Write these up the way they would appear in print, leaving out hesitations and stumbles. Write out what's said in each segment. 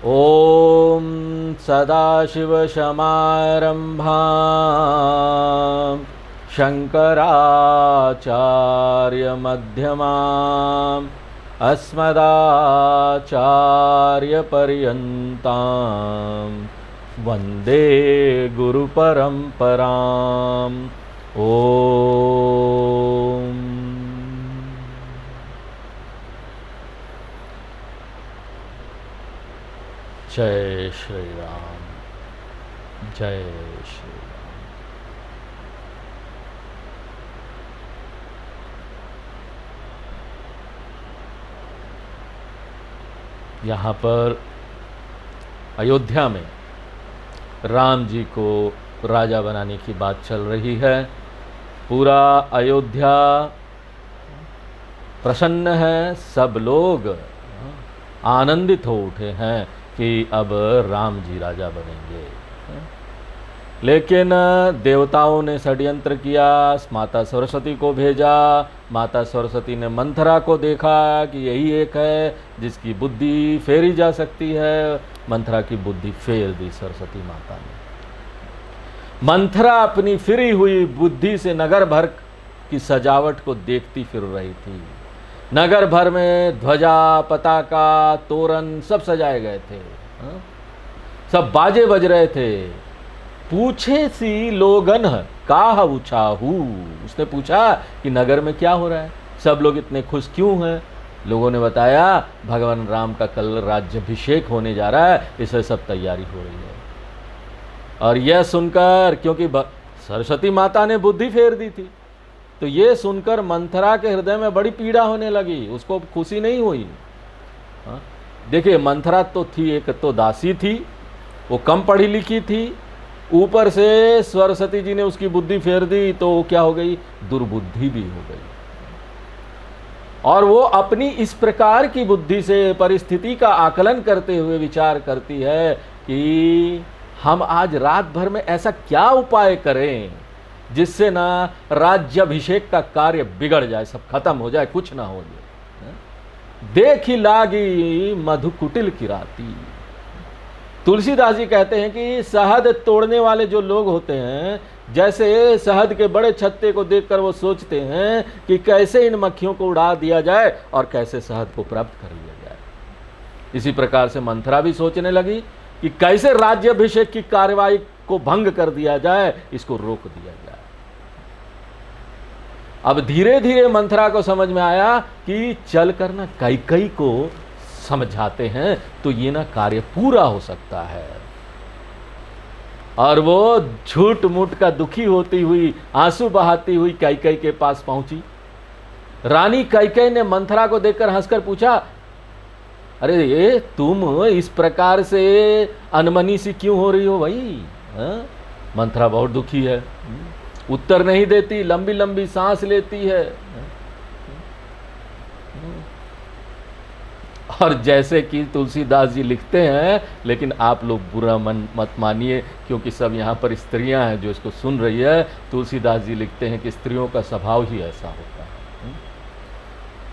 ॐ सदाशिवसमारम्भां शङ्कराचार्यमध्यमाम् अस्मदाचार्यपर्यन्तां वन्दे गुरुपरम्पराम्। ॐ जय श्री राम, जय श्री राम। यहाँ पर अयोध्या में राम जी को राजा बनाने की बात चल रही है। पूरा अयोध्या प्रसन्न है, सब लोग आनंदित हो उठे हैं कि अब राम जी राजा बनेंगे। लेकिन देवताओं ने षड्यंत्र किया, माता सरस्वती को भेजा। माता सरस्वती ने मंथरा को देखा कि यही एक है जिसकी बुद्धि फेरी जा सकती है। मंथरा की बुद्धि फेर दी सरस्वती माता ने। मंथरा अपनी फिरी हुई बुद्धि से नगर भर की सजावट को देखती फिर रही थी। नगर भर में ध्वजा, पताका, तोरण सब सजाए गए थे, सब बाजे बज रहे थे। पूछे सी लोगन काह उछाहू, उसने पूछा कि नगर में क्या हो रहा है, सब लोग इतने खुश क्यों हैं। लोगों ने बताया भगवान राम का कल राज्याभिषेक होने जा रहा है, इससे सब तैयारी हो रही है। और यह सुनकर, क्योंकि सरस्वती माता ने बुद्धि फेर दी थी, तो ये सुनकर मंथरा के हृदय में बड़ी पीड़ा होने लगी, उसको खुशी नहीं हुई। देखिए, मंथरा तो थी, एक तो दासी थी, वो कम पढ़ी लिखी थी, ऊपर से सरस्वती जी ने उसकी बुद्धि फेर दी तो वो क्या हो गई, दुर्बुद्धि भी हो गई। और वो अपनी इस प्रकार की बुद्धि से परिस्थिति का आकलन करते हुए विचार करती है कि हम आज रात भर में ऐसा क्या उपाय करें जिससे ना राज्याभिषेक का कार्य बिगड़ जाए, सब खत्म हो जाए, कुछ ना हो जाए। देखी लागी मधुकुटिल की राती। तुलसीदास जी कहते हैं कि शहद तोड़ने वाले जो लोग होते हैं, जैसे शहद के बड़े छत्ते को देखकर वो सोचते हैं कि कैसे इन मक्खियों को उड़ा दिया जाए और कैसे शहद को प्राप्त कर लिया जाए। इसी प्रकार से मंथरा भी सोचने लगी कि कैसे राज्याभिषेक की कार्यवाही को भंग कर दिया जाए, इसको रोक दिया जाए। अब धीरे धीरे मंथरा को समझ में आया कि चल कर ना कैकेयी को समझाते हैं तो ये ना कार्य पूरा हो सकता है। और वो झूठ मूठ का दुखी होती हुई, आंसू बहाती हुई कैकेयी के पास पहुंची। रानी कैकेयी ने मंथरा को देखकर हंसकर पूछा, अरे ये तुम इस प्रकार से अनमनी सी क्यों हो रही हो भाई? मंथरा बहुत दुखी है, उत्तर नहीं देती, लंबी लंबी सांस लेती है। और जैसे कि तुलसीदास जी लिखते हैं, लेकिन आप लोग बुरा मन मत मानिए, क्योंकि सब यहाँ पर स्त्रियां हैं जो इसको सुन रही है। तुलसीदास जी लिखते हैं कि स्त्रियों का स्वभाव ही ऐसा होता है।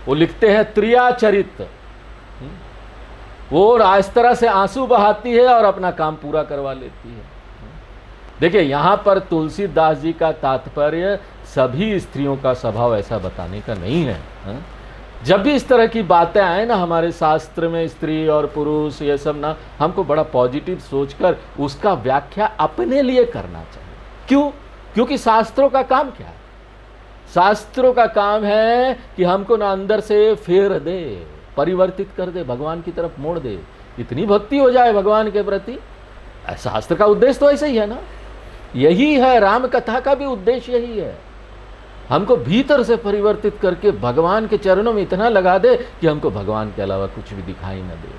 वो लिखते हैं त्रियाचरित, वो इस तरह से आंसू बहाती है और अपना काम पूरा करवा लेती है। देखिए, यहाँ पर तुलसीदास जी का तात्पर्य सभी स्त्रियों का स्वभाव ऐसा बताने का नहीं है। जब भी इस तरह की बातें आए ना हमारे शास्त्र में, स्त्री और पुरुष ये सब ना, हमको बड़ा पॉजिटिव सोचकर उसका व्याख्या अपने लिए करना चाहिए। क्यों? क्योंकि शास्त्रों का काम क्या है? शास्त्रों का काम है कि हमको ना अंदर से फेर दे, परिवर्तित कर दे, भगवान की तरफ मोड़ दे, इतनी भक्ति हो जाए भगवान के प्रति। शास्त्र का उद्देश्य तो ऐसा ही है ना, यही है। राम कथा का भी उद्देश्य यही है, हमको भीतर से परिवर्तित करके भगवान के चरणों में इतना लगा दे कि हमको भगवान के अलावा कुछ भी दिखाई न दे।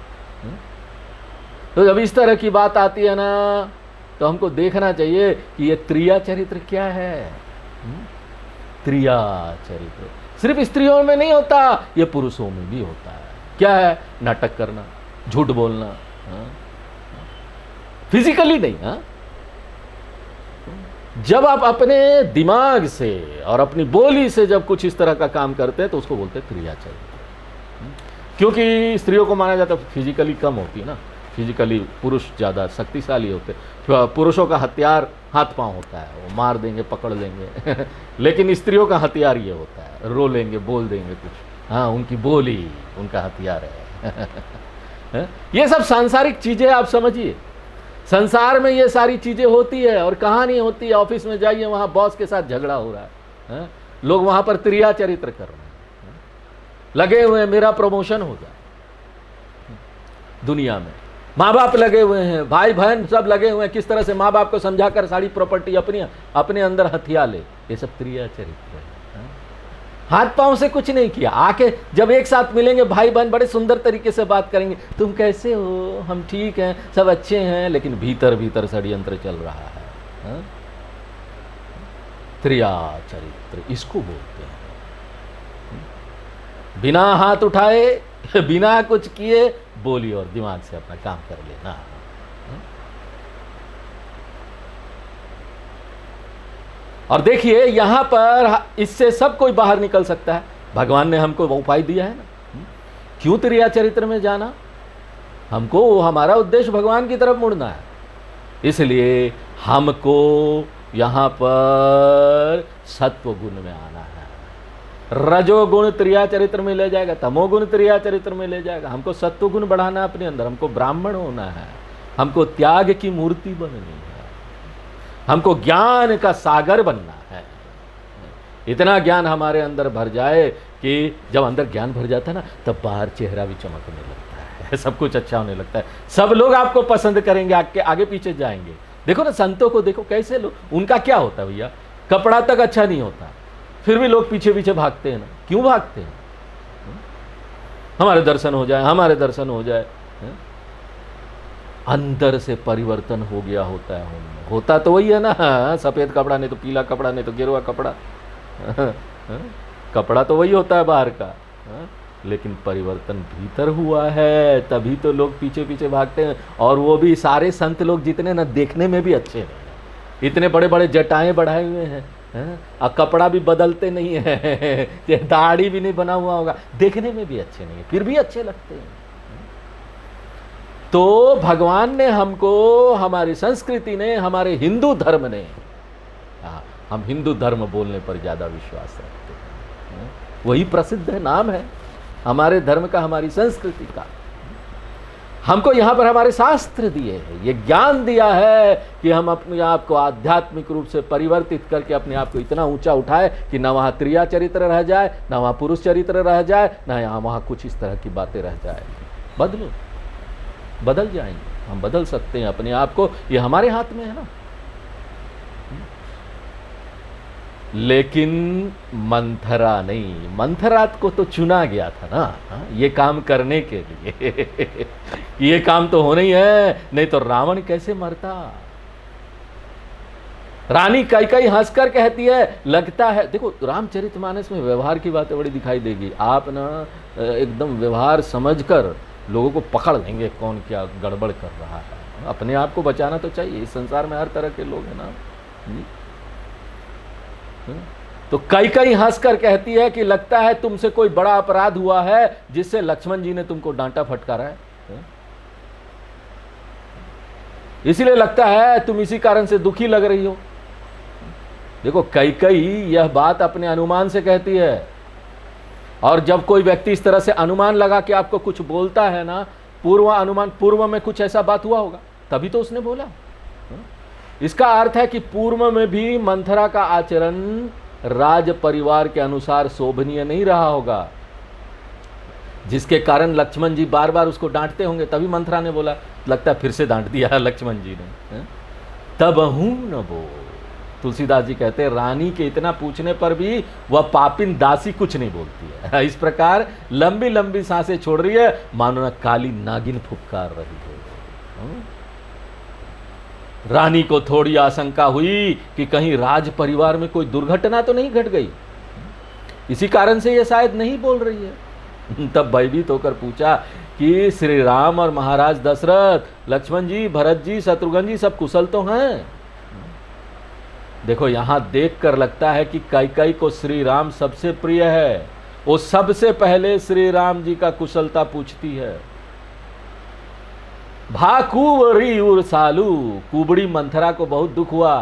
तो जब इस तरह की बात आती है ना, तो हमको देखना चाहिए कि ये त्रिया चरित्र क्या है। त्रिया चरित्र सिर्फ स्त्रियों में नहीं होता, ये पुरुषों में भी होता है। क्या है? नाटक करना, झूठ बोलना, फिजिकली नहीं। जब आप अपने दिमाग से और अपनी बोली से जब कुछ इस तरह का काम करते हैं तो उसको बोलते हैं क्रिया चरित्र। क्योंकि स्त्रियों को माना जाता है फिजिकली कम होती है ना, फिजिकली पुरुष ज़्यादा शक्तिशाली होते, पुरुषों का हथियार हाथ पांव होता है, वो मार देंगे पकड़ लेंगे लेकिन स्त्रियों का हथियार ये होता है, रो लेंगे बोल देंगे कुछ, हाँ उनकी बोली उनका हथियार है ये सब सांसारिक चीज़ें आप समझिए, संसार में ये सारी चीज़ें होती है और कहाँ नहीं होती है। ऑफिस में जाइए वहाँ बॉस के साथ झगड़ा हो रहा है, लोग वहाँ पर त्रिया चरित्र कर रहे हैं, लगे हुए हैं मेरा प्रमोशन हो जाए। दुनिया में माँ बाप लगे हुए हैं, भाई बहन सब लगे हुए हैं, किस तरह से माँ बाप को समझाकर सारी प्रॉपर्टी अपने अंदर हथिया ले, ये सब त्रिया चरित्र है। हाथ पांव से कुछ नहीं किया, आके जब एक साथ मिलेंगे भाई बहन बड़े सुंदर तरीके से बात करेंगे, तुम कैसे हो, हम ठीक हैं, सब अच्छे हैं, लेकिन भीतर भीतर षड्यंत्र चल रहा है। त्रिया चरित्र इसको बोलते हैं। बिना हाथ उठाए बिना कुछ किए बोली और दिमाग से अपना काम कर लेना। और देखिए यहां पर इससे सब कोई बाहर निकल सकता है, भगवान ने हमको वो उपाय दिया है ना। क्यों त्रिया चरित्र में जाना, हमको हमारा उद्देश्य भगवान की तरफ मुड़ना है, इसलिए हमको यहां पर सत्व गुण में आना है। रजोगुण त्रिया चरित्र में ले जाएगा, तमोगुण त्रिया चरित्र में ले जाएगा। हमको सत्व गुण बढ़ाना है अपने अंदर, हमको ब्राह्मण होना है, हमको त्याग की मूर्ति बननी है, हमको ज्ञान का सागर बनना है। इतना ज्ञान हमारे अंदर भर जाए कि जब अंदर ज्ञान भर जाता है ना, तब बाहर चेहरा भी चमकने लगता है, सब कुछ अच्छा होने लगता है, सब लोग आपको पसंद करेंगे, आगे पीछे जाएंगे। देखो ना संतों को देखो कैसे लोग, उनका क्या होता है भैया, कपड़ा तक अच्छा नहीं होता, फिर भी लोग पीछे पीछे भागते हैं ना। क्यों भागते हैं? हमारे दर्शन हो जाए, हमारे दर्शन हो जाए। अंदर से परिवर्तन हो गया होता है उनमें, होता तो वही है ना, सफेद कपड़ा नहीं तो पीला कपड़ा नहीं तो गेरुआ कपड़ा कपड़ा तो वही होता है बाहर का, लेकिन परिवर्तन भीतर हुआ है, तभी तो लोग पीछे पीछे भागते हैं। और वो भी सारे संत लोग जितने ना देखने में भी अच्छे हैं, इतने बड़े बड़े जटाएं बढ़ाए हुए हैं, और कपड़ा भी बदलते नहीं है, दाढ़ी भी नहीं बना हुआ होगा, देखने में भी अच्छे नहीं है, फिर भी अच्छे लगते हैं। तो भगवान ने हमको, हमारी संस्कृति ने, हमारे हिंदू धर्म ने, हम हिंदू धर्म बोलने पर ज्यादा विश्वास रखते हैं, वही प्रसिद्ध है, नाम है हमारे धर्म का, हमारी संस्कृति का। हमको यहाँ पर हमारे शास्त्र दिए हैं, ये ज्ञान दिया है कि हम अपने आप को आध्यात्मिक रूप से परिवर्तित करके अपने आप को इतना ऊंचा उठाए कि ना वहाँ त्रिया चरित्र रह जाए, ना वहाँ पुरुष चरित्र रह जाए, ना यहाँ वहाँ कुछ इस तरह की बातें रह जाए। बदलो, बदल जाएंगे, हम बदल सकते हैं अपने आप को, ये हमारे हाथ में है ना। लेकिन मंथरा नहीं, मंथरा को तो चुना गया था ना ये काम करने के लिए ये काम तो होना ही है, नहीं तो रावण कैसे मरता। रानी कैकेयी हंसकर कहती है, लगता है, देखो रामचरितमानस में व्यवहार की बातें बड़ी दिखाई देगी, आप ना एकदम व्यवहार समझकर लोगों को पकड़ लेंगे कौन क्या गड़बड़ कर रहा है। अपने आप को बचाना तो चाहिए, इस संसार में हर तरह के लोग हैं ना। तो कैकेयी हंसकर कहती है कि लगता है तुमसे कोई बड़ा अपराध हुआ है जिससे लक्ष्मण जी ने तुमको डांटा फटकारा है, इसीलिए लगता है तुम इसी कारण से दुखी लग रही हो। देखो कैकेयी यह बात अपने अनुमान से कहती है, और जब कोई व्यक्ति इस तरह से अनुमान लगा के आपको कुछ बोलता है ना, पूर्व अनुमान, पूर्व में कुछ ऐसा बात हुआ होगा तभी तो उसने बोला। इसका अर्थ है कि पूर्व में भी मंथरा का आचरण राज परिवार के अनुसार शोभनीय नहीं रहा होगा, जिसके कारण लक्ष्मण जी बार बार उसको डांटते होंगे, तभी मंथरा ने बोला, लगता है फिर से डांट दिया लक्ष्मण जी ने। तब हूं न बोल, तुलसीदास जी कहते हैं रानी के इतना पूछने पर भी वह पापिन दासी कुछ नहीं बोलती है। इस प्रकार लंबी लंबी सांसें छोड़ रही है, मानो ना काली नागिन फुफकार रही है। रानी को थोड़ी आशंका हुई कि कहीं राज परिवार में कोई दुर्घटना तो नहीं घट गई, इसी कारण से ये शायद नहीं बोल रही है। तब भयभीत होकर पूछा कि श्री राम और महाराज दशरथ, लक्ष्मण जी, भरत जी, शत्रुघ्न जी सब कुशल तो हैं। देखो यहां देखकर लगता है कि कैकेयी को श्री राम सबसे प्रिय है, वो सबसे पहले श्री राम जी का कुशलता पूछती है। भाकुवरी उर्सालू, कुबड़ी मंथरा को बहुत दुख हुआ,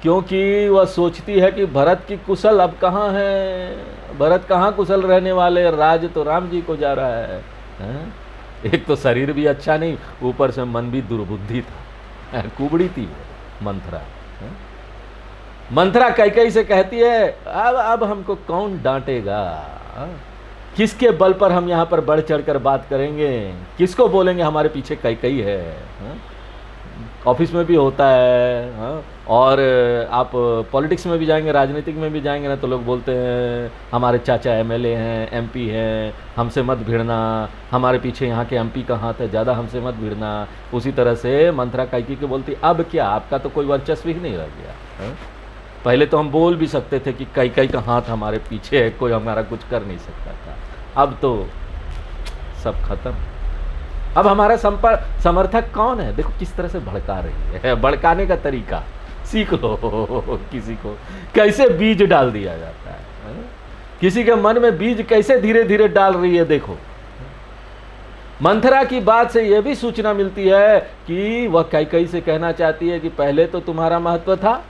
क्योंकि वह सोचती है कि भरत की कुशल अब कहाँ है, भरत कहाँ कुशल रहने वाले, राज तो राम जी को जा रहा है। एक तो शरीर भी अच्छा नहीं, ऊपर से मन भी दुर्बुद्धि था, कुबड़ी थी मंथरा। मंथरा कैकेयी से कहती है अब हमको कौन डांटेगा, किसके बल पर हम यहाँ पर बढ़ चढ़कर बात करेंगे, किसको बोलेंगे हमारे पीछे कैकेयी है। ऑफिस में भी होता है, और आप पॉलिटिक्स में भी जाएंगे, राजनीतिक में भी जाएंगे ना, तो लोग बोलते हैं हमारे चाचा एमएलए हैं, एमपी हैं, हमसे मत भिड़ना, हमारे पीछे यहाँ के एमपी का हाथ है, ज़्यादा हमसे मत भिड़ना। उसी तरह से मंथरा कैकेयी को बोलती अब क्या, आपका तो कोई वर्चस्व ही नहीं रह गया। पहले तो हम बोल भी सकते थे कि कैकेयी का हाथ हमारे पीछे है, कोई हमारा कुछ कर नहीं सकता था, अब तो सब खत्म। अब हमारा समर्थक कौन है, देखो किस तरह से भड़का रही है, भड़काने का तरीका सीख लो, किसी को कैसे बीज डाल दिया जाता है, किसी के मन में बीज कैसे धीरे धीरे डाल रही है। देखो मंथरा की बात से यह भी सूचना मिलती है कि वह कैकेयी से कहना चाहती है कि पहले तो तुम्हारा महत्व था,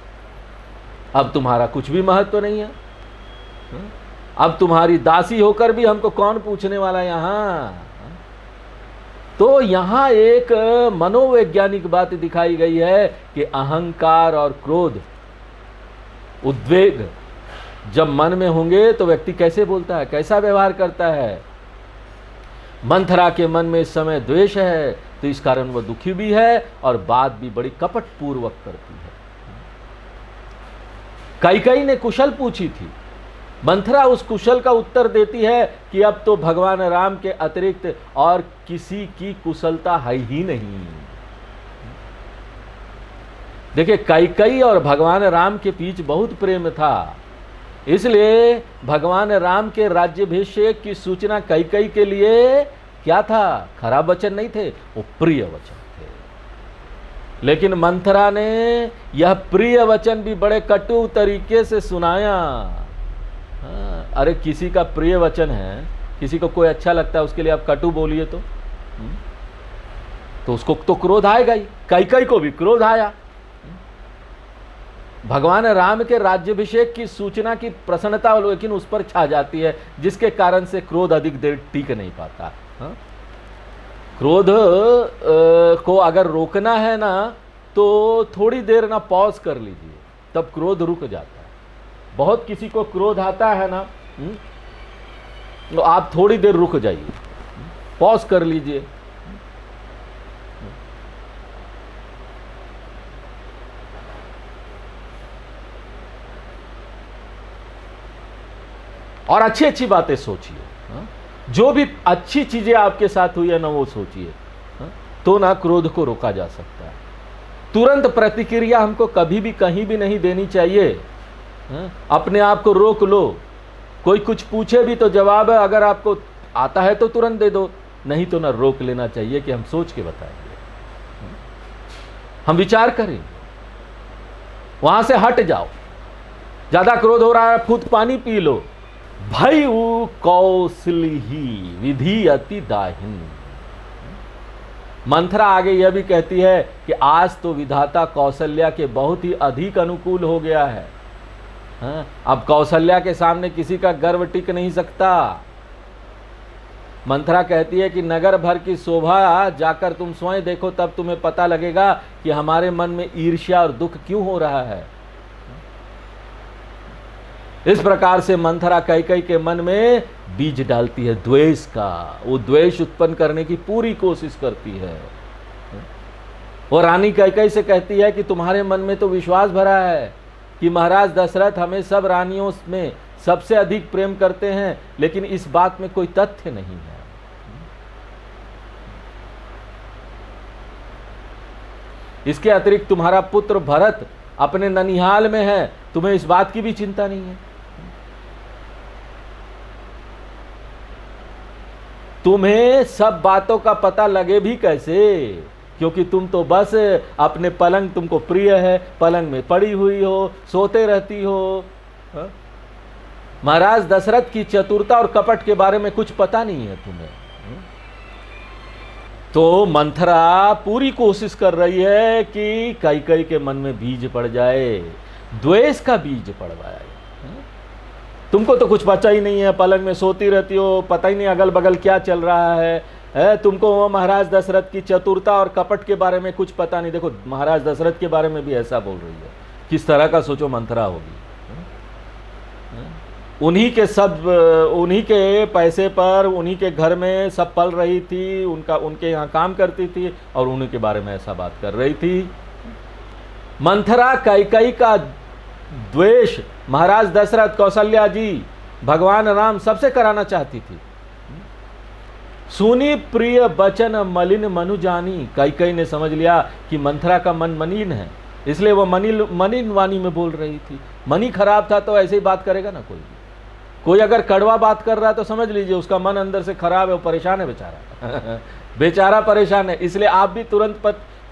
अब तुम्हारा कुछ भी महत्व नहीं है, अब तुम्हारी दासी होकर भी हमको कौन पूछने वाला यहाँ। तो यहाँ एक मनोवैज्ञानिक बात दिखाई गई है कि अहंकार और क्रोध, उद्वेग जब मन में होंगे तो व्यक्ति कैसे बोलता है, कैसा व्यवहार करता है। मंथरा के मन में इस समय द्वेष है, तो इस कारण वह दुखी भी है और बात भी बड़ी कपट पूर्वक करती है। कैकेयी ने कुशल पूछी थी, मंथरा उस कुशल का उत्तर देती है कि अब तो भगवान राम के अतिरिक्त और किसी की कुशलता है ही नहीं। देखिए कैकेयी और भगवान राम के बीच बहुत प्रेम था, इसलिए भगवान राम के राज्याभिषेक की सूचना कैकेयी के लिए क्या था, खराब वचन नहीं थे, वो प्रिय वचन थे। लेकिन मंथरा ने यह प्रिय वचन भी बड़े कटु तरीके से सुनाया। अरे किसी का प्रिय वचन है, किसी को कोई अच्छा लगता है, उसके लिए आप कटु बोलिए तो उसको तो क्रोध आएगा ही। कैकेयी को भी क्रोध आया। भगवान राम के राज्याभिषेक की सूचना की प्रसन्नता लेकिन उस पर छा जाती है, जिसके कारण से क्रोध अधिक देर टिक नहीं पाता। क्रोध को अगर रोकना है ना, तो थोड़ी देर ना पॉज कर लीजिए, तब क्रोध रुक जाता है। बहुत किसी को क्रोध आता है ना, तो आप थोड़ी देर रुक जाइए, पॉज कर लीजिए। और अच्छी अच्छी बातें सोचिए, जो भी अच्छी चीजें आपके साथ हुई है ना, वो सोचिए, तो ना क्रोध को रोका जा सकता है। तुरंत प्रतिक्रिया हमको कभी भी कहीं भी नहीं देनी चाहिए। अपने आप को रोक लो, कोई कुछ पूछे भी तो जवाब है, अगर आपको आता है तो तुरंत दे दो, नहीं तो ना रोक लेना चाहिए कि हम सोच के बताएंगे, हम विचार करें, वहां से हट जाओ। ज्यादा क्रोध हो रहा है, फूट पानी पी लो। भयउ कौशली विधि अति दाहिन। मंथरा आगे यह भी कहती है कि आज तो विधाता कौशल्या के बहुत ही अधिक अनुकूल हो गया है। अब कौशल्या के सामने किसी का गर्व टिक नहीं सकता। मंथरा कहती है कि नगर भर की शोभा जाकर तुम स्वयं देखो, तब तुम्हें पता लगेगा कि हमारे मन में ईर्ष्या और दुख क्यों हो रहा है। इस प्रकार से मंथरा कैकेयी के मन में बीज डालती है द्वेष का, वो द्वेष उत्पन्न करने की पूरी कोशिश करती है। और रानी कैकेयी से कहती है कि तुम्हारे मन में तो विश्वास भरा है कि महाराज दशरथ हमें सब रानियों में सबसे अधिक प्रेम करते हैं, लेकिन इस बात में कोई तथ्य नहीं है। इसके अतिरिक्त तुम्हारा पुत्र भरत अपने ननिहाल में है, तुम्हें इस बात की भी चिंता नहीं है। तुम्हें सब बातों का पता लगे भी कैसे, क्योंकि तुम तो बस अपने पलंग, तुमको प्रिय है, पलंग में पड़ी हुई हो, सोते रहती हो। महाराज दशरथ की चतुरता और कपट के बारे में कुछ पता नहीं है तुम्हें। तो मंथरा पूरी कोशिश कर रही है कि कैकेयी के मन में बीज पड़ जाए, द्वेष का बीज पड़ जाए। तुमको तो कुछ पता ही नहीं है, पलंग में सोती रहती हो, पता ही नहीं अगल बगल क्या चल रहा है। तुमको वो महाराज दशरथ की चतुरता और कपट के बारे में कुछ पता नहीं। देखो महाराज दशरथ के बारे में भी ऐसा बोल रही है, किस तरह का सोचो मंथरा होगी। उन्हीं के पैसे पर उन्हीं के घर में सब पल रही थी, उनके यहाँ काम करती थी और उन्हीं के बारे में ऐसा बात कर रही थी। मंथरा कैकेयी का द्वेष महाराज दशरथ, कौशल्या जी, भगवान राम सबसे कराना चाहती थी। सुनी प्रिय बचन मलिन मनु जानी, कैकेयी ने समझ लिया कि मंथरा का मन मलिन है, इसलिए वो मलिन वाणी में बोल रही थी। मनी खराब था तो ऐसे ही बात करेगा ना कोई अगर कड़वा बात कर रहा है तो समझ लीजिए उसका मन अंदर से खराब है, वो परेशान है बेचारा। बेचारा परेशान है, इसलिए आप भी तुरंत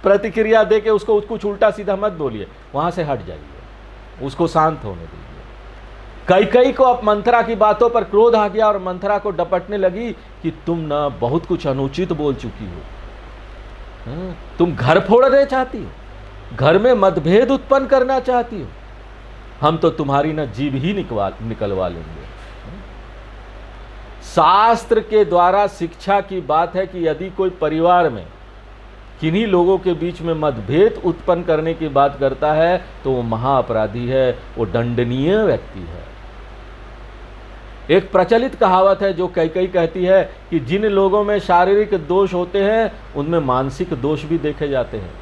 प्रतिक्रिया दे के उसको कुछ उल्टा सीधा मत बोलिए, वहां से हट जाइए, उसको शांत होने दीजिए। कैकेयी को अब मंथरा की बातों पर क्रोध आ गया और मंथरा को डपटने लगी कि तुम ना बहुत कुछ अनुचित बोल चुकी हो, तुम घर फोड़ना चाहती हो, घर में मतभेद उत्पन्न करना चाहती हो, हम तो तुम्हारी ना जीभ ही निकलवा लेंगे। शास्त्र के द्वारा शिक्षा की बात है कि यदि कोई परिवार में किन्हीं लोगों के बीच में मतभेद उत्पन्न करने की बात करता है तो वो महाअपराधी है, वो दंडनीय व्यक्ति है। एक प्रचलित कहावत है जो कैकेयी कहती है कि जिन लोगों में शारीरिक दोष होते हैं उनमें मानसिक दोष भी देखे जाते हैं।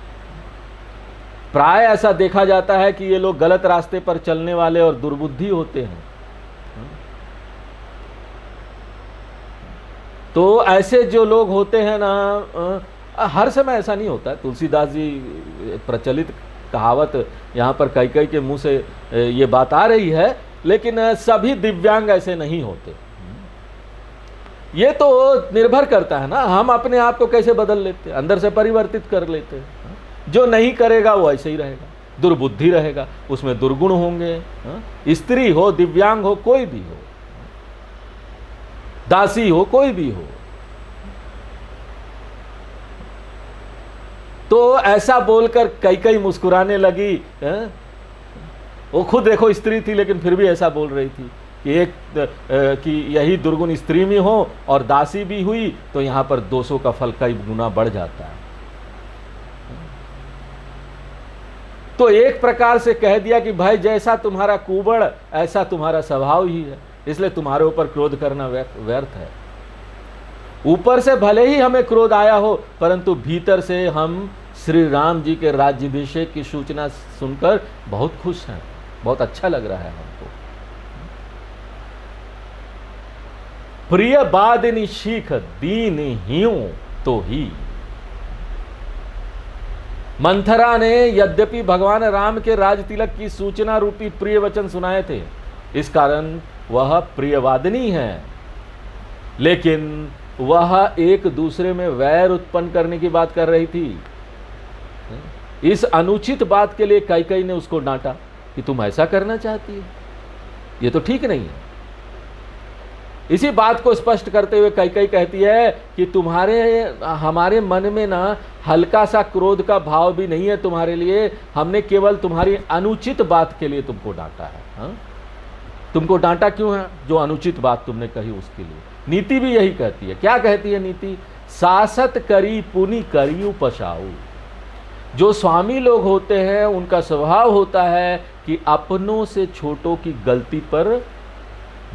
प्राय ऐसा देखा जाता है कि ये लोग गलत रास्ते पर चलने वाले और दुर्बुद्धि होते हैं। तो ऐसे जो लोग होते हैं ना, हर समय ऐसा नहीं होता है। तुलसीदास जी प्रचलित कहावत यहाँ पर कैकेयी के मुंह से ये बात आ रही है, लेकिन सभी दिव्यांग ऐसे नहीं होते। ये तो निर्भर करता है ना, हम अपने आप को कैसे बदल लेते हैं, अंदर से परिवर्तित कर लेते हैं। जो नहीं करेगा वो ऐसे ही रहेगा, दुर्बुद्धि रहेगा, उसमें दुर्गुण होंगे। स्त्री हो, दिव्यांग हो, कोई भी हो, दासी हो, कोई भी हो। तो ऐसा बोलकर कैकेयी मुस्कुराने लगी। वो खुद देखो स्त्री थी लेकिन फिर भी ऐसा बोल रही थी कि यही दुर्गुण स्त्री में हो और दासी भी हुई तो यहां पर दोषों का फल कई गुना बढ़ जाता है। तो एक प्रकार से कह दिया कि भाई जैसा तुम्हारा कुबड़ ऐसा तुम्हारा स्वभाव ही है, इसलिए तुम्हारे ऊपर क्रोध करना व्यर्थ है। ऊपर से भले ही हमें क्रोध आया हो परंतु भीतर से हम श्री राम जी के राज्याभिषेक की सूचना सुनकर बहुत खुश हैं, बहुत अच्छा लग रहा है हमको। प्रिय बादिनी शीख दीन ह्यूं तो ही। मंथरा ने यद्यपि भगवान राम के राज तिलक की सूचना रूपी प्रिय वचन सुनाए थे, इस कारण वह प्रियवादिनी है, लेकिन वह एक दूसरे में वैर उत्पन्न करने की बात कर रही थी। इस अनुचित बात के लिए कैकेयी ने उसको डांटा कि तुम ऐसा करना चाहती हो, ये तो ठीक नहीं है। इसी बात को स्पष्ट करते हुए कैकेयी कहती है कि हमारे मन में ना हल्का सा क्रोध का भाव भी नहीं है तुम्हारे लिए, हमने केवल तुम्हारी अनुचित बात के लिए तुमको डांटा है। हाँ? तुमको डांटा क्यों है? जो अनुचित बात तुमने कही उसके लिए। नीति भी यही कहती है। क्या कहती है नीति? सासत करी पुनि करियु पशाऊ। जो स्वामी लोग होते हैं उनका स्वभाव होता है कि अपनों से छोटों की गलती पर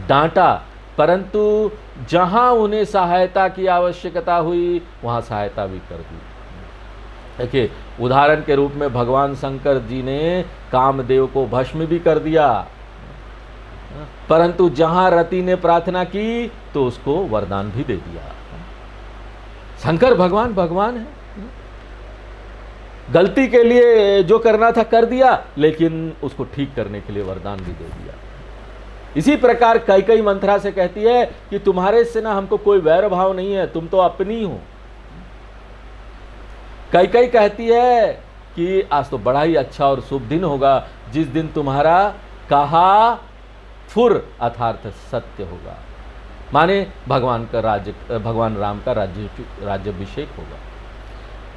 डांटा, परंतु जहां उन्हें सहायता की आवश्यकता हुई वहां सहायता भी कर दी। देखिए उदाहरण के रूप में भगवान शंकर जी ने कामदेव को भस्म भी कर दिया, परंतु जहां रति ने प्रार्थना की तो उसको वरदान भी दे दिया। शंकर भगवान है, गलती के लिए जो करना था कर दिया, लेकिन उसको ठीक करने के लिए वरदान भी दे दिया। इसी प्रकार कैकेयी मंथरा से कहती है कि तुम्हारे से ना हमको कोई वैर भाव नहीं है, तुम तो अपनी हो। कैकेयी कहती है कि आज तो बड़ा ही अच्छा और शुभ दिन होगा जिस दिन तुम्हारा कहा फुर अर्थात सत्य होगा। माने भगवान राम का राज्याभिषेक होगा।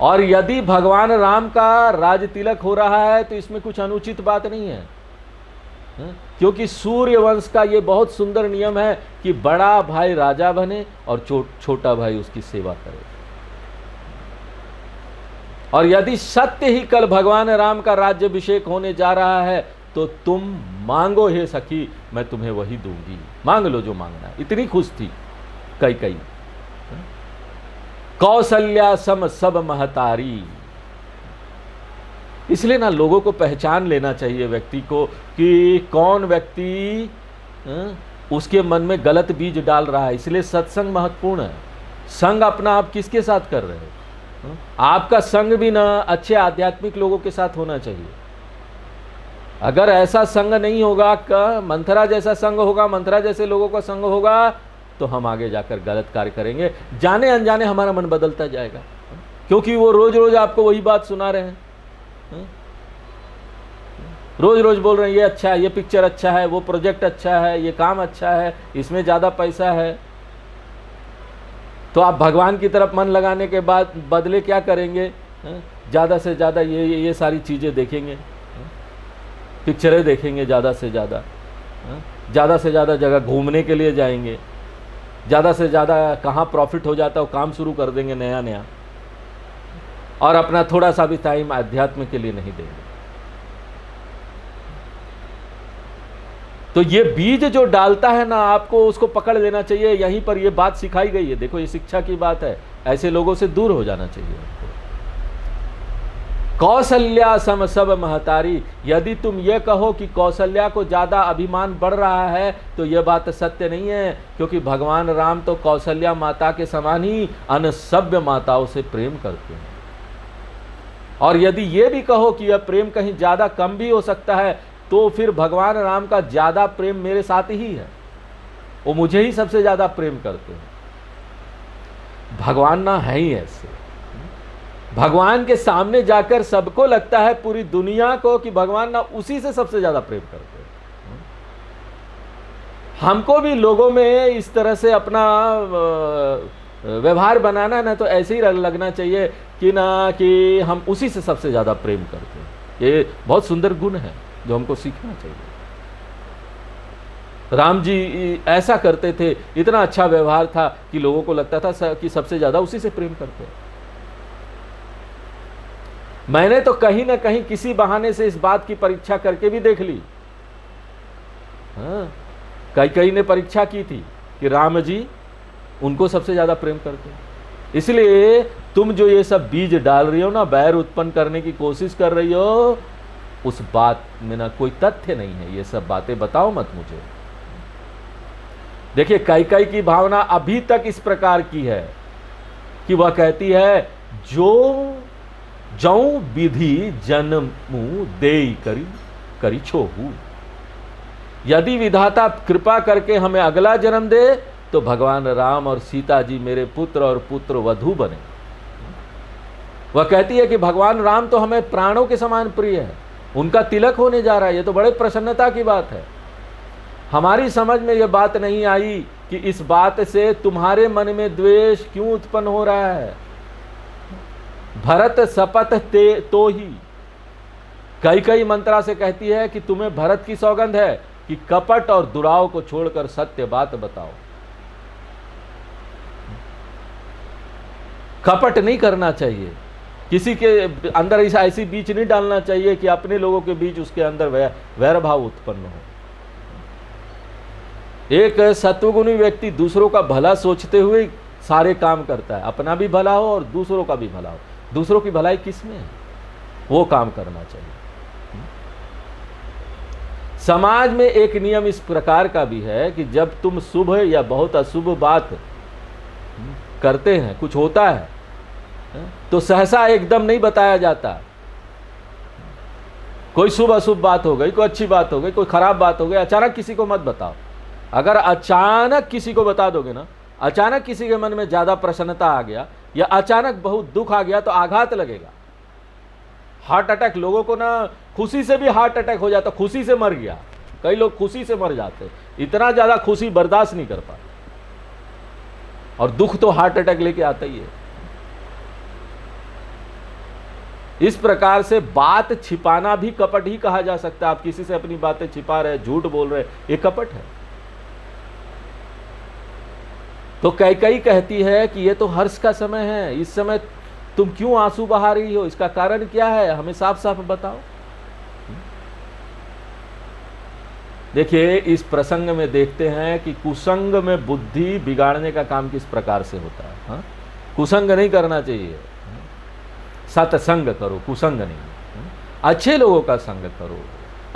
और यदि भगवान राम का राज तिलक हो रहा है तो इसमें कुछ अनुचित बात नहीं है, क्योंकि सूर्य वंश का ये बहुत सुंदर नियम है कि बड़ा भाई राजा बने और छोटा भाई उसकी सेवा करे। और यदि सत्य ही कल भगवान राम का राज्याभिषेक होने जा रहा है तो तुम मांगो हे सखी, मैं तुम्हें वही दूंगी, मांग लो जो मांगना है। इतनी खुश थी कई कौशल्या सम सब महतारी। इसलिए ना लोगों को पहचान लेना चाहिए व्यक्ति को कि कौन व्यक्ति उसके मन में गलत बीज डाल रहा है। इसलिए सत्संग महत्वपूर्ण है। संग अपना आप किसके साथ कर रहे हो? आपका संग भी ना अच्छे आध्यात्मिक लोगों के साथ होना चाहिए। अगर ऐसा संग नहीं होगा, मंथरा जैसा संग होगा, मंथरा जैसे लोगों का संग होगा, तो हम आगे जाकर गलत कार्य करेंगे। जाने अनजाने हमारा मन बदलता जाएगा, क्योंकि वो रोज रोज आपको वही बात सुना रहे हैं। रोज रोज बोल रहे हैं ये अच्छा है, ये पिक्चर अच्छा है, वो प्रोजेक्ट अच्छा है, ये काम अच्छा है, इसमें ज़्यादा पैसा है। तो आप भगवान की तरफ मन लगाने के बाद बदले क्या करेंगे? ज़्यादा से ज़्यादा ये सारी चीज़ें देखेंगे, पिक्चरें देखेंगे, ज़्यादा से ज़्यादा जगह घूमने के लिए जाएंगे, ज़्यादा से ज़्यादा कहाँ प्रॉफिट हो जाता है वो काम शुरू कर देंगे नया, और अपना थोड़ा सा भी टाइम अध्यात्म के लिए नहीं देंगे। तो ये बीज जो डालता है ना, आपको उसको पकड़ लेना चाहिए। यहीं पर ये बात सिखाई गई है। देखो, ये शिक्षा की बात है। ऐसे लोगों से दूर हो जाना चाहिए आपको। कौशल्या सम सब महतारी। यदि तुम ये कहो कि कौशल्या को ज़्यादा अभिमान बढ़ रहा है तो यह बात सत्य नहीं है, क्योंकि भगवान राम तो कौशल्या माता के समान ही अन्य सभ्य माताओं से प्रेम करते हैं। और यदि ये भी कहो कि यह प्रेम कहीं ज़्यादा कम भी हो सकता है, तो फिर भगवान राम का ज़्यादा प्रेम मेरे साथ ही है। वो मुझे ही सबसे ज़्यादा प्रेम करते हैं। भगवान ना है ही ऐसे। भगवान के सामने जाकर सबको लगता है, पूरी दुनिया को, कि भगवान ना उसी से सबसे ज़्यादा प्रेम करते हैं। हमको भी लोगों में इस तरह से अपना व्यवहार बनाना है ना, तो ऐसे ही लगना चाहिए कि हम उसी से सबसे ज़्यादा प्रेम करते हैं। ये बहुत सुंदर गुण है जो हमको सीखना चाहिए। राम जी ऐसा करते थे, इतना अच्छा व्यवहार था कि लोगों को लगता था कि सबसे ज़्यादा उसी से प्रेम करते हैं। मैंने तो कहीं ना कहीं किसी बहाने से इस बात की परीक्षा करके भी देख ली। कई ने परीक्षा की थी कि राम जी उनको सबसे ज़्यादा प्रेम करते हैं। इसलिए तुम जो ये सब बीज डाल रही हो ना, बैर उत्पन्न करने की कोशिश कर रही हो, उस बात में ना कोई तथ्य नहीं है। ये सब बातें बताओ मत मुझे। देखिए, कई की भावना अभी तक इस प्रकार की है कि वह कहती है, जो जौ विधि जन्मु देई करी छोहू। यदि विधाता कृपा करके हमें अगला जन्म दे तो भगवान राम और सीता जी मेरे पुत्र और पुत्र वधू बने। वह कहती है कि भगवान राम तो हमें प्राणों के समान प्रिय है, उनका तिलक होने जा रहा है। ये तो बड़े प्रसन्नता की बात है। हमारी समझ में यह बात नहीं आई कि इस बात से तुम्हारे मन में द्वेष क्यों उत्पन्न हो रहा है। भरत शपथ ते तो ही। कई मंत्रा से कहती है कि तुम्हें भरत की सौगंध है कि कपट और दुराव को छोड़कर सत्य बात बताओ। कपट नहीं करना चाहिए, किसी के अंदर ऐसी बीज नहीं डालना चाहिए कि अपने लोगों के बीच उसके अंदर वैर भाव उत्पन्न हो। एक सत्वगुणी व्यक्ति दूसरों का भला सोचते हुए सारे काम करता है। अपना भी भला हो और दूसरों का भी भला हो। दूसरों की भलाई किसमें है, वो काम करना चाहिए। समाज में एक नियम इस प्रकार का भी है कि जब तुम शुभ या बहुत अशुभ बात करते हैं, कुछ होता है, तो सहसा एकदम नहीं बताया जाता। कोई शुभ अशुभ बात हो गई, कोई अच्छी बात हो गई, कोई खराब बात हो गई, अचानक किसी को मत बताओ। अगर अचानक किसी को बता दोगे ना, अचानक किसी के मन में ज़्यादा प्रसन्नता आ गया या अचानक बहुत दुख आ गया तो आघात लगेगा। हार्ट अटैक, लोगों को ना खुशी से भी हार्ट अटैक हो जाता, खुशी से मर गया। कई लोग खुशी से मर जाते, इतना ज़्यादा खुशी बर्दाश्त नहीं कर पाते। और दुख तो हार्ट अटैक लेके आता ही है। इस प्रकार से बात छिपाना भी कपट ही कहा जा सकता है। आप किसी से अपनी बातें छिपा रहे, झूठ बोल रहे, ये कपट है। तो कैकेयी कहती है कि ये तो हर्ष का समय है, इस समय तुम क्यों आंसू बहा रही हो, इसका कारण क्या है, हमें साफ साफ बताओ। देखिए, इस प्रसंग में देखते हैं कि कुसंग में बुद्धि बिगाड़ने का काम किस प्रकार से होता है। हाँ? कुसंग नहीं करना चाहिए, सत्संग करो, कुसंग नहीं। अच्छे लोगों का संग करो,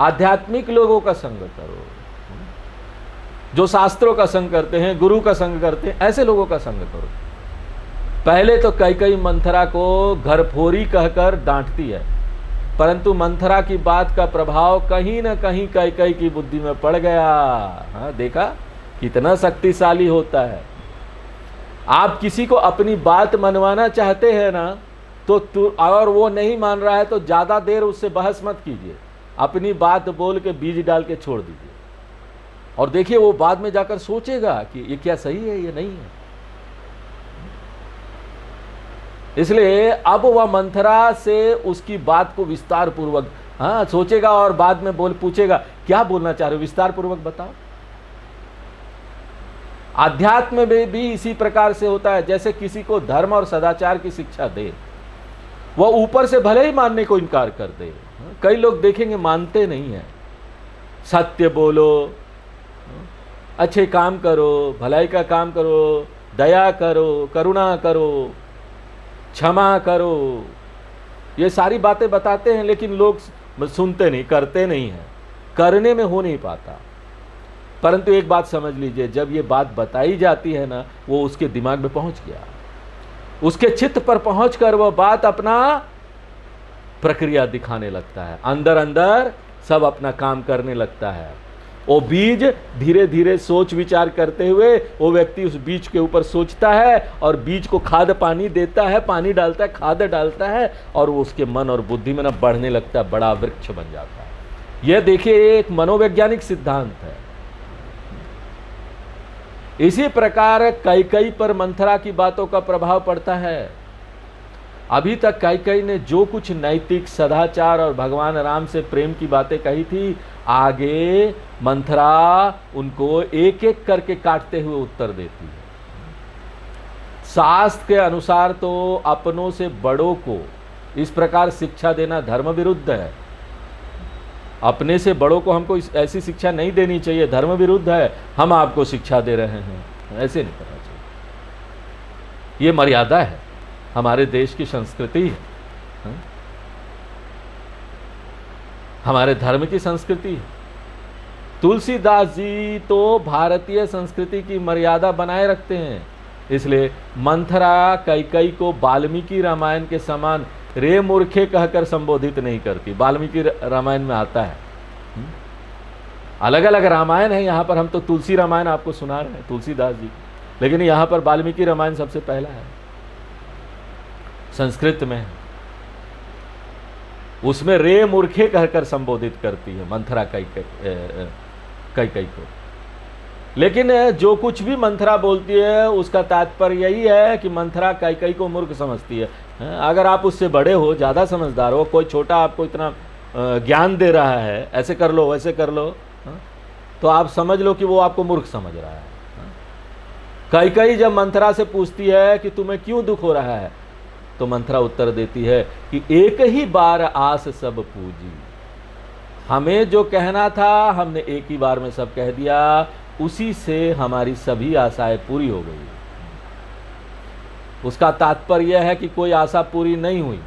आध्यात्मिक लोगों का संग करो, जो शास्त्रों का संग करते हैं, गुरु का संग करते हैं, ऐसे लोगों का संग करो। पहले तो कैकेयी मंथरा को घरफोरी कहकर डांटती है, परंतु मंथरा की बात का प्रभाव कहीं न कहीं कैकेयी की बुद्धि में पड़ गया। हाँ, देखा कितना शक्तिशाली होता है। आप किसी को अपनी बात मनवाना चाहते हैं ना, तो अगर वो नहीं मान रहा है तो ज़्यादा देर उससे बहस मत कीजिए, अपनी बात बोल के बीज डाल के छोड़ दीजिए, और देखिए वो बाद में जाकर सोचेगा कि ये क्या सही है, ये नहीं है। इसलिए अब वह मंथरा से उसकी बात को विस्तार पूर्वक सोचेगा और बाद में पूछेगा क्या बोलना चाह रहे हो, विस्तार पूर्वक बताओ। आध्यात्म में भी इसी प्रकार से होता है। जैसे किसी को धर्म और सदाचार की शिक्षा दे, वह ऊपर से भले ही मानने को इनकार कर दे। कई लोग देखेंगे मानते नहीं है। सत्य बोलो, अच्छे काम करो, भलाई का काम करो, दया करो, करुणा करो, क्षमा करो, ये सारी बातें बताते हैं, लेकिन लोग सुनते नहीं, करते नहीं हैं, करने में हो नहीं पाता। परंतु एक बात समझ लीजिए, जब ये बात बताई जाती है ना, वो उसके दिमाग में पहुंच गया, उसके चित्त पर पहुंचकर वह बात अपना प्रक्रिया दिखाने लगता है, अंदर अंदर सब अपना काम करने लगता है। वो बीज धीरे धीरे सोच विचार करते हुए वो व्यक्ति उस बीज के ऊपर सोचता है और बीज को खाद पानी देता है, पानी डालता है, खाद डालता है, और वो उसके मन और बुद्धि में ना बढ़ने लगता है, बड़ा वृक्ष बन जाता है। यह देखिए एक मनोवैज्ञानिक सिद्धांत है। इसी प्रकार कैकेयी पर मंथरा की बातों का प्रभाव पड़ता है। अभी तक कैकेयी ने जो कुछ नैतिक, सदाचार और भगवान राम से प्रेम की बातें कही थी, आगे मंथरा उनको एक एक करके काटते हुए उत्तर देती है। शास्त्र के अनुसार तो अपनों से बड़ों को इस प्रकार शिक्षा देना धर्म विरुद्ध है। अपने से बड़ों को हमको ऐसी शिक्षा नहीं देनी चाहिए, धर्म विरुद्ध है। हम आपको शिक्षा दे रहे हैं, ऐसे नहीं करना चाहिए। ये मर्यादा है, हमारे देश की संस्कृति है, हमारे धर्म की संस्कृति है। तुलसीदास जी तो भारतीय संस्कृति की मर्यादा बनाए रखते हैं। इसलिए मंथरा कैकेयी को वाल्मीकि रामायण के समान रे मूर्खे कहकर संबोधित नहीं करती। वाल्मीकि रामायण में आता है, अलग अलग रामायण है, यहाँ पर हम तो तुलसी रामायण आपको सुना रहे हैं, तुलसीदास जी, लेकिन यहाँ पर वाल्मीकि रामायण सबसे पहला है, संस्कृत में है। उसमें रे मूर्खे कहकर संबोधित करती है मंथरा कैकेयी को। लेकिन जो कुछ भी मंथरा बोलती है उसका तात्पर्य यही है कि मंथरा कैकेयी को मूर्ख समझती है। अगर आप उससे बड़े हो, ज़्यादा समझदार हो, कोई छोटा आपको इतना ज्ञान दे रहा है, ऐसे कर लो वैसे कर लो, तो आप समझ लो कि वो आपको मूर्ख समझ रहा है। कैकेयी जब मंथरा से पूछती है कि तुम्हें क्यों दुख हो रहा है, तो मंथरा उत्तर देती है कि एक ही बार आस सब पूजी। हमें जो कहना था हमने एक ही बार में सब कह दिया, उसी से हमारी सभी आशाएं पूरी हो गई। उसका तात्पर्य यह है कि कोई आशा पूरी नहीं हुई।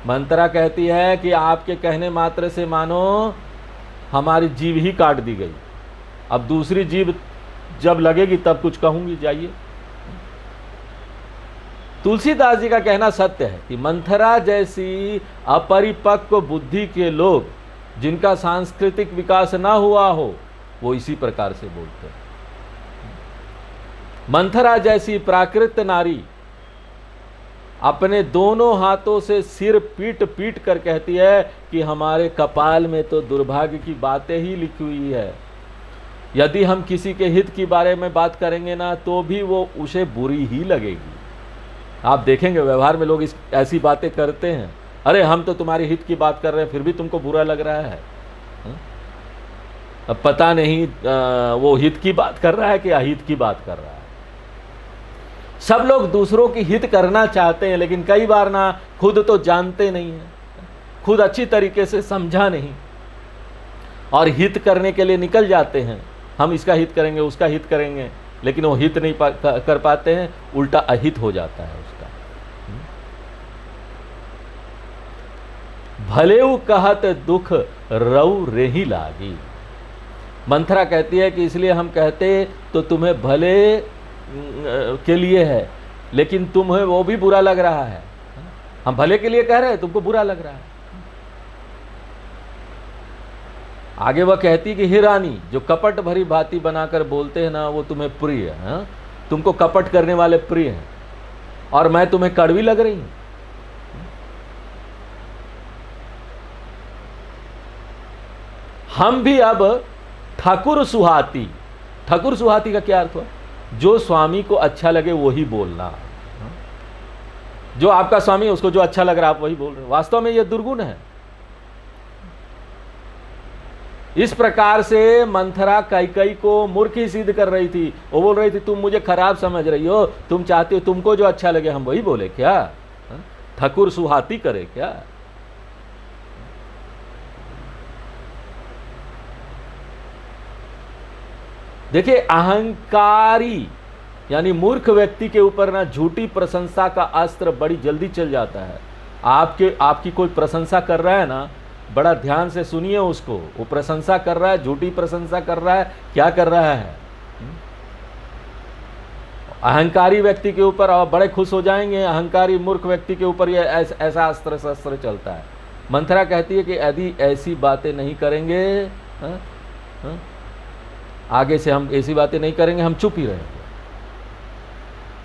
मंथरा कहती है कि आपके कहने मात्र से मानो हमारी जीभ ही काट दी गई, अब दूसरी जीभ जब लगेगी तब कुछ कहूंगी, जाइए। तुलसीदास जी का कहना सत्य है कि मंथरा जैसी अपरिपक्व बुद्धि के लोग, जिनका सांस्कृतिक विकास ना हुआ हो, वो इसी प्रकार से बोलते हैं। मंथरा जैसी प्राकृत नारी अपने दोनों हाथों से सिर पीट पीट कर कहती है कि हमारे कपाल में तो दुर्भाग्य की बातें ही लिखी हुई है। यदि हम किसी के हित की बारे में बात करेंगे ना तो भी वो उसे बुरी ही लगेगी। आप देखेंगे व्यवहार में लोग ऐसी बातें करते हैं, अरे हम तो तुम्हारे हित की बात कर रहे हैं फिर भी तुमको बुरा लग रहा है। अब पता नहीं वो हित की बात कर रहा है कि अहित की बात कर रहा है। सब लोग दूसरों की हित करना चाहते हैं, लेकिन कई बार ना खुद तो जानते नहीं हैं, खुद अच्छी तरीके से समझा नहीं और हित करने के लिए निकल जाते हैं। हम इसका हित करेंगे, उसका हित करेंगे, लेकिन वो हित नहीं कर पाते हैं, उल्टा अहित हो जाता है उसका। भलेऊ कहत दुख रऊ रेही लागी। मंथरा कहती है कि इसलिए हम कहते तो तुम्हें भले के लिए है, लेकिन तुम्हें वो भी बुरा लग रहा है। हम भले के लिए कह रहे हैं, तुमको बुरा लग रहा है। आगे वह कहती कि हे रानी, जो कपट भरी भांति बनाकर बोलते हैं ना वो तुम्हें प्रिय है। तुमको कपट करने वाले प्रिय हैं और मैं तुम्हें कड़वी लग रही हूं। हम भी अब ठाकुर सुहाती। ठाकुर सुहाती का क्या अर्थ हुआ? जो स्वामी को अच्छा लगे वही बोलना। जो आपका स्वामी उसको जो अच्छा लग रहा है आप वही बोल रहे हो। वास्तव में यह दुर्गुण है। इस प्रकार से मंथरा कैकेयी को मूर्ख ही सिद्ध कर रही थी। वो बोल रही थी तुम मुझे खराब समझ रही हो, तुम चाहते हो तुमको जो अच्छा लगे हम वही बोले क्या? ठाकुर सुहाती करे क्या? देखिए, अहंकारी यानी मूर्ख व्यक्ति के ऊपर ना झूठी प्रशंसा का अस्त्र बड़ी जल्दी चल जाता है। आपकी कोई प्रशंसा कर रहा है ना, बड़ा ध्यान से सुनिए उसको। वो प्रशंसा कर रहा है, झूठी प्रशंसा कर रहा है, क्या कर रहा है? अहंकारी व्यक्ति के ऊपर आप बड़े खुश हो जाएंगे। अहंकारी मूर्ख व्यक्ति के ऊपर ये ऐसा अस्त्र शस्त्र चलता है। मंथरा कहती है कि यदि ऐसी बातें नहीं करेंगे, आगे से हम ऐसी बातें नहीं करेंगे, हम चुप ही रहेंगे।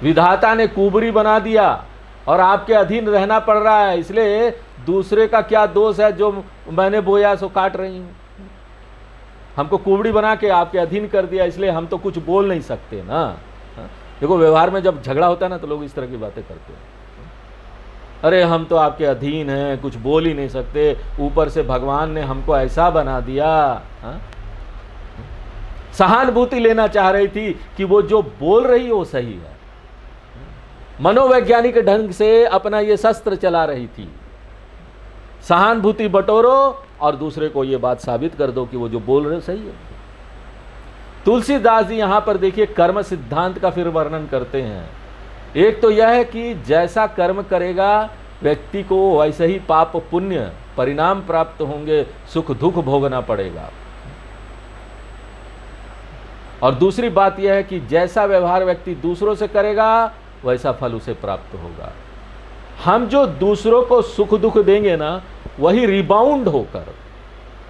विधाता ने कुबरी बना दिया और आपके अधीन रहना पड़ रहा है, इसलिए दूसरे का क्या दोष है जो मैंने बोया सो काट रही हूं। हमको कुबड़ी बना के आपके अधीन कर दिया, इसलिए हम तो कुछ बोल नहीं सकते ना। देखो, व्यवहार में जब झगड़ा होता है ना तो लोग इस तरह की बातें करते हैं। अरे हम तो आपके अधीन हैं, कुछ बोल ही नहीं सकते, ऊपर से भगवान ने हमको ऐसा बना दिया। सहानुभूति लेना चाह रही थी कि वो जो बोल रही है वो सही है। मनोवैज्ञानिक ढंग से अपना ये शस्त्र चला रही थी। सहानुभूति बटोरो और दूसरे को ये बात साबित कर दो कि वो जो बोल रहे सही है। तुलसीदास जी यहां पर देखिए कर्म सिद्धांत का फिर वर्णन करते हैं। एक तो यह है कि जैसा कर्म करेगा व्यक्ति को वैसे ही पाप पुण्य परिणाम प्राप्त होंगे, सुख दुख भोगना पड़ेगा। और दूसरी बात यह है कि जैसा व्यवहार व्यक्ति दूसरों से करेगा वैसा फल उसे प्राप्त होगा। हम जो दूसरों को सुख दुख देंगे ना, वही रिबाउंड होकर,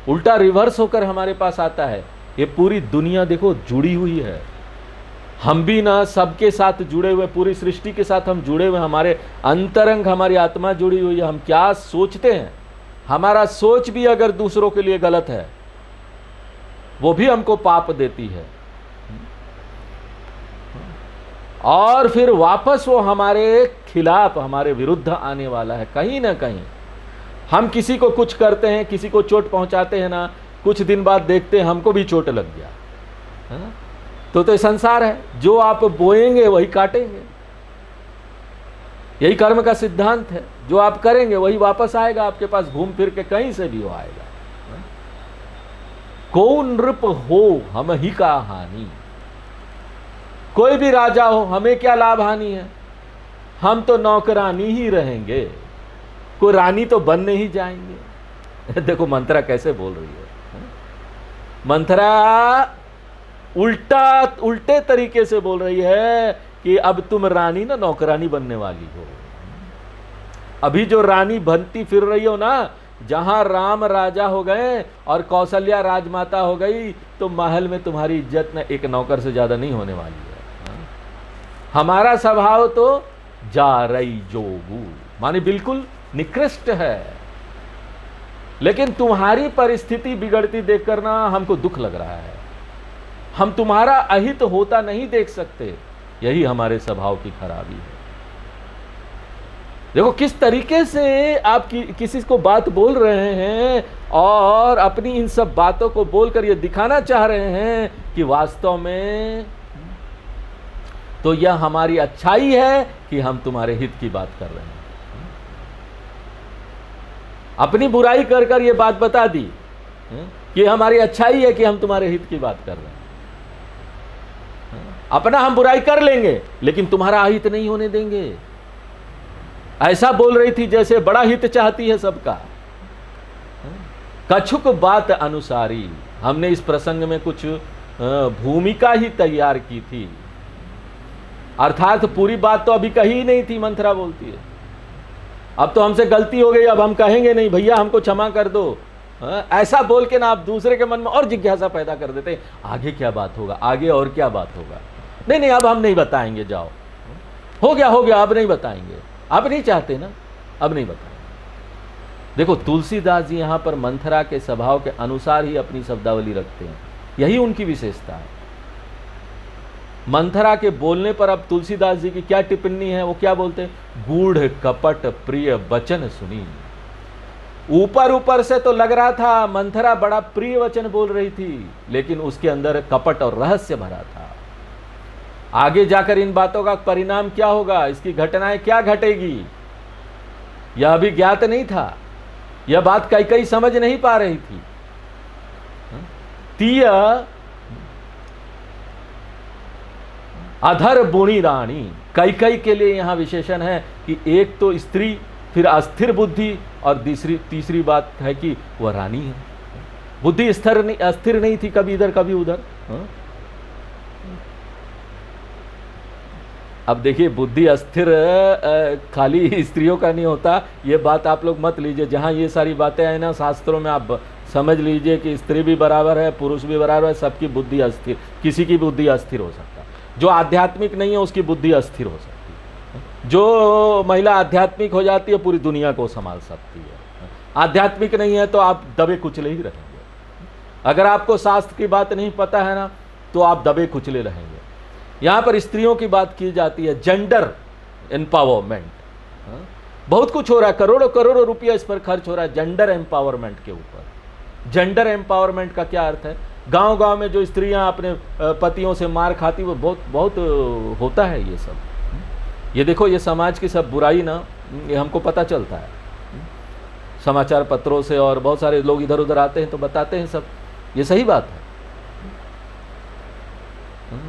उल्टा रिवर्स होकर हमारे पास आता है। ये पूरी दुनिया देखो जुड़ी हुई है। हम भी ना सबके साथ जुड़े हुए, पूरी सृष्टि के साथ हम जुड़े हुए। हमारे अंतरंग, हमारी आत्मा जुड़ी हुई है। हम क्या सोचते हैं, हमारा सोच भी अगर दूसरों के लिए गलत है वो भी हमको पाप देती है। और फिर वापस वो हमारे खिलाफ, हमारे विरुद्ध आने वाला है कहीं ना कहीं। हम किसी को कुछ करते हैं, किसी को चोट पहुंचाते हैं ना, कुछ दिन बाद देखते हैं हमको भी चोट लग गया, है ना? तो ये संसार है, जो आप बोएंगे वही काटेंगे। यही कर्म का सिद्धांत है। जो आप करेंगे वही वापस आएगा आपके पास, घूम फिर के कहीं से भी वो आएगा। कौन नृप हो हम ही का हानि। कोई भी राजा हो, हमें क्या लाभ हानि है? हम तो नौकरानी ही रहेंगे, कोई रानी तो बनने ही जाएंगे। देखो मंथरा कैसे बोल रही है। मंथरा उल्टे तरीके से बोल रही है कि अब तुम रानी ना नौकरानी बनने वाली हो। अभी जो रानी बनती फिर रही हो ना, जहां राम राजा हो गए और कौशल्या राजमाता हो गई, तो महल में तुम्हारी इज्जत ना एक नौकर से ज्यादा नहीं होने वाली है। हमारा स्वभाव तो जा रही जोगू, माने बिल्कुल निकृष्ट है। लेकिन तुम्हारी परिस्थिति बिगड़ती देखकर ना हमको दुख लग रहा है। हम तुम्हारा अहित होता नहीं देख सकते। यही हमारे स्वभाव की खराबी है। देखो किस तरीके से आप किसी को बात बोल रहे हैं और अपनी इन सब बातों को बोलकर ये दिखाना चाह रहे हैं कि वास्तव में तो यह हमारी अच्छाई है कि हम तुम्हारे हित की बात कर रहे हैं। अपनी बुराई कर कर ये बात बता दी कि हमारी अच्छाई है कि हम तुम्हारे हित की बात कर रहे हैं। अपना हम बुराई कर लेंगे लेकिन तुम्हारा अहित नहीं होने देंगे। ऐसा बोल रही थी जैसे बड़ा हित चाहती है सबका। कछुक बात अनुसारी, हमने इस प्रसंग में कुछ भूमिका ही तैयार की थी, अर्थात पूरी बात तो अभी कही ही नहीं थी। मंथरा बोलती है अब तो हमसे गलती हो गई, अब हम कहेंगे नहीं, भैया हमको क्षमा कर दो। ऐसा बोल के ना आप दूसरे के मन में और जिज्ञासा पैदा कर देते, आगे क्या बात होगा, आगे और क्या बात होगा। नहीं नहीं अब हम नहीं बताएंगे, जाओ हो गया अब नहीं बताएंगे। अब नहीं चाहते ना, अब नहीं बताएंगे। देखो तुलसीदास जी यहाँ पर मंथरा के स्वभाव के अनुसार ही अपनी शब्दावली रखते हैं, यही उनकी विशेषता है। मंथरा के बोलने पर अब तुलसीदास जी की क्या टिप्पणी है, वो क्या बोलते हैं, गूढ़ कपट प्रिय वचन सुनी। ऊपर ऊपर से तो लग रहा था मंथरा बड़ा प्रिय वचन बोल रही थी, लेकिन उसके अंदर कपट और रहस्य भरा था। आगे जाकर इन बातों का परिणाम क्या होगा, इसकी घटनाएं क्या घटेगी, यह अभी ज्ञात नहीं था। यह बात कई समझ नहीं पा रही थी। तीय अधर बुणी रानी, कई के लिए यहां विशेषण है कि एक तो स्त्री, फिर अस्थिर बुद्धि, और तीसरी बात है कि वह रानी है। बुद्धि अस्थिर नहीं थी, कभी इधर कभी उधर। अब देखिए बुद्धि अस्थिर खाली स्त्रियों का नहीं होता, ये बात आप लोग मत लीजिए। जहाँ ये सारी बातें हैं ना शास्त्रों में, आप समझ लीजिए कि स्त्री भी बराबर है, पुरुष भी बराबर है, सबकी बुद्धि अस्थिर, किसी की बुद्धि अस्थिर हो सकता है। जो आध्यात्मिक नहीं है उसकी बुद्धि अस्थिर हो सकती है। जो महिला आध्यात्मिक हो जाती है पूरी दुनिया को संभाल सकती है। आध्यात्मिक नहीं है तो आप दबे कुचले ही रहेंगे। अगर आपको शास्त्र की बात नहीं पता है ना तो आप दबे कुचले रहेंगे। यहाँ पर स्त्रियों की बात की जाती है, जेंडर एम्पावरमेंट। बहुत कुछ हो रहा है, करोड़ों करोड़ों रुपया इस पर खर्च हो रहा है जेंडर एम्पावरमेंट के ऊपर। जेंडर एम्पावरमेंट का क्या अर्थ है, गांव गांव में जो स्त्रियां अपने पतियों से मार खाती, वो बहुत होता है ये सब। ये देखो ये समाज की सब बुराई ना, ये हमको पता चलता है समाचार पत्रों से, और बहुत सारे लोग इधर उधर आते हैं तो बताते हैं सब, ये सही बात है।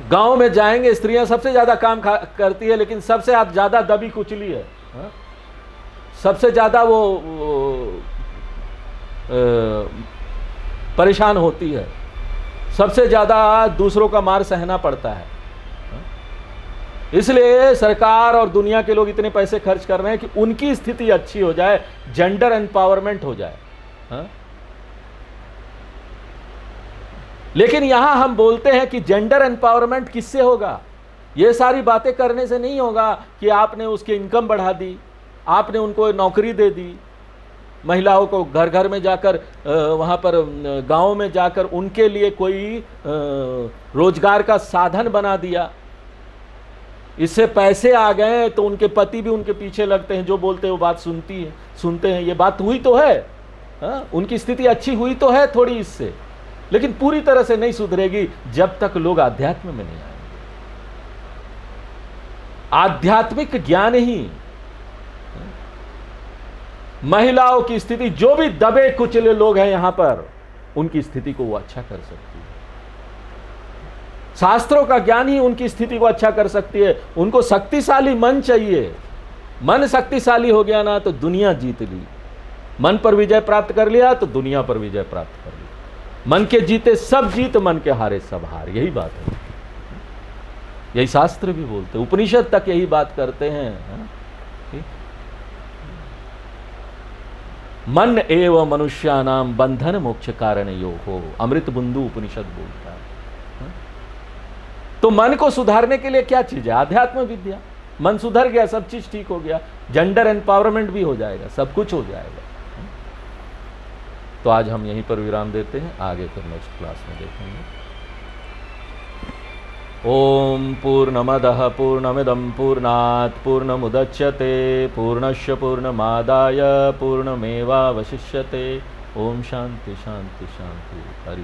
गांव में जाएंगे, स्त्रियां सबसे ज्यादा काम करती है, लेकिन सबसे ज्यादा दबी कुचली है। सबसे ज्यादा वो परेशान होती है, सबसे ज्यादा दूसरों का मार सहना पड़ता है। इसलिए सरकार और दुनिया के लोग इतने पैसे खर्च कर रहे हैं कि उनकी स्थिति अच्छी हो जाए, जेंडर एम्पावरमेंट हो जाए। लेकिन यहां हम बोलते हैं कि जेंडर एम्पावरमेंट किससे होगा, ये सारी बातें करने से नहीं होगा कि आपने उसकी इनकम बढ़ा दी, आपने उनको नौकरी दे दी, महिलाओं को घर घर में जाकर वहाँ पर गाँव में जाकर उनके लिए कोई रोजगार का साधन बना दिया, इससे पैसे आ गए तो उनके पति भी उनके पीछे लगते हैं, जो बोलते हैं वो बात सुनते हैं। ये बात हुई तो है, उनकी स्थिति अच्छी हुई तो है थोड़ी इससे, लेकिन पूरी तरह से नहीं सुधरेगी जब तक लोग आध्यात्म में नहीं आएंगे। आध्यात्मिक ज्ञान ही महिलाओं की स्थिति, जो भी दबे कुचले लोग हैं यहां पर, उनकी स्थिति को वो अच्छा कर सकती है। शास्त्रों का ज्ञान ही उनकी स्थिति को अच्छा कर सकती है। उनको शक्तिशाली मन चाहिए। मन शक्तिशाली हो गया ना तो दुनिया जीत ली। मन पर विजय प्राप्त कर लिया तो दुनिया पर विजय प्राप्त कर ली। मन के जीते सब जीत, मन के हारे सब हार, यही बात है। यही शास्त्र भी बोलते, उपनिषद तक यही बात करते हैं। मन एव मनुष्यानाम बंधन मोक्ष कारण योगो, अमृत बिंदु उपनिषद बोलता है। तो मन को सुधारने के लिए क्या चीज है, आध्यात्म विद्या। मन सुधर गया, सब चीज ठीक हो गया, जेंडर एम्पावरमेंट भी हो जाएगा, सब कुछ हो जाएगा। तो आज हम यहीं पर विराम देते हैं, आगे फिर नेक्स्ट क्लास में देखेंगे। ओम पूर्णमदः पूर्णमिदं पूर्णात् पूर्णमुदच्यते पूर्णस्य पूर्णमादाय पूर्णमेवावशिष्यते। ओम शांति शांति शांति। हरि